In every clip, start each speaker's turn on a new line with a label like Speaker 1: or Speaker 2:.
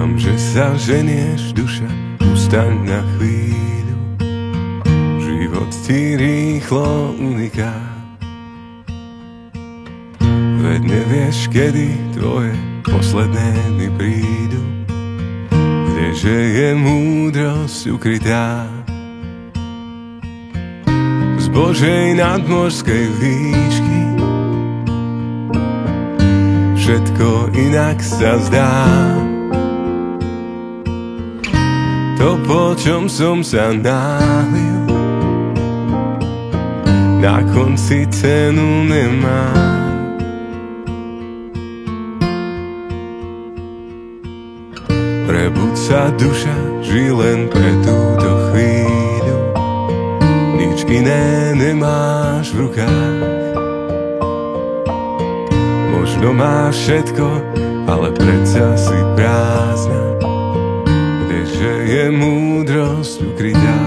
Speaker 1: Kamže sa ženieš, duša, ustaň na chvíľu. Život ti rýchlo uniká, veď nevieš, kedy tvoje posledné dny prídu. Kdeže je múdrosť ukrytá z Božej nadmorskej výšky. Všetko inak sa zdá, to, po čom som sa náhlil, na konci cenu nemá. Prebuď sa, duša, žij len pre túto chvíľu, nič iné nemáš v rukách. Možno máš všetko, ale predsa si prázdna, kdeže je múdrosť ukrytá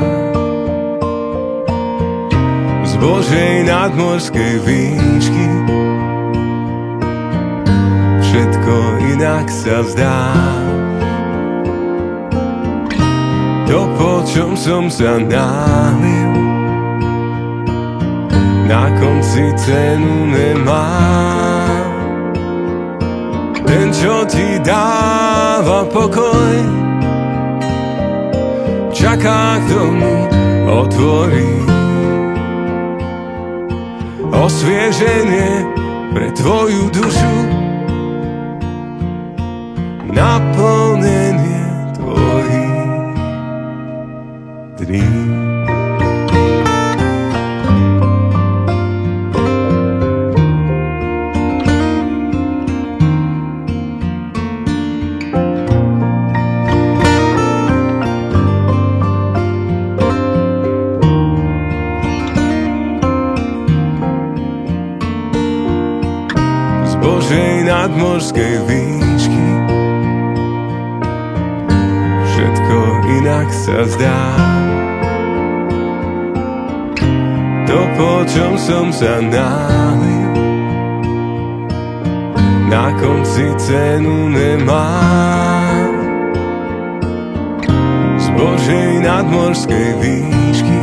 Speaker 1: z Božej nadmorskej výšky. Všetko inak sa zdá, to, po čom som sa náhlil, na konci cenu nemá. Ten, čo ti dáva pokoj, čaká, kto mu otvorí osvieženie pre tvoju dušu, naplnenie tvojich dní. Božej nadmorskej výšky všetko inak sa zdá, to, po čom som sa náhlil, na konci cenu nemá. Z Božej nadmorskej výšky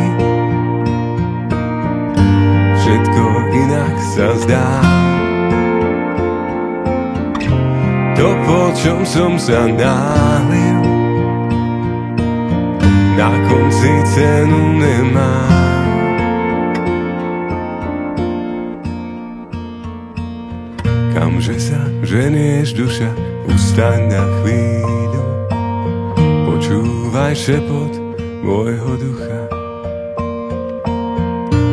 Speaker 1: všetko inak sa zdá, to, po čom som sa náhlil, na konci cenu nemá. Kamže sa ženieš, duša, ustaň na chvíľu, počúvaj šepot môjho ducha.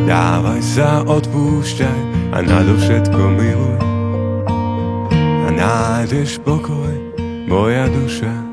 Speaker 1: Dávaj sa, odpúšťaj a nadovšetko miluj, nájdeš pokoj, moja duša.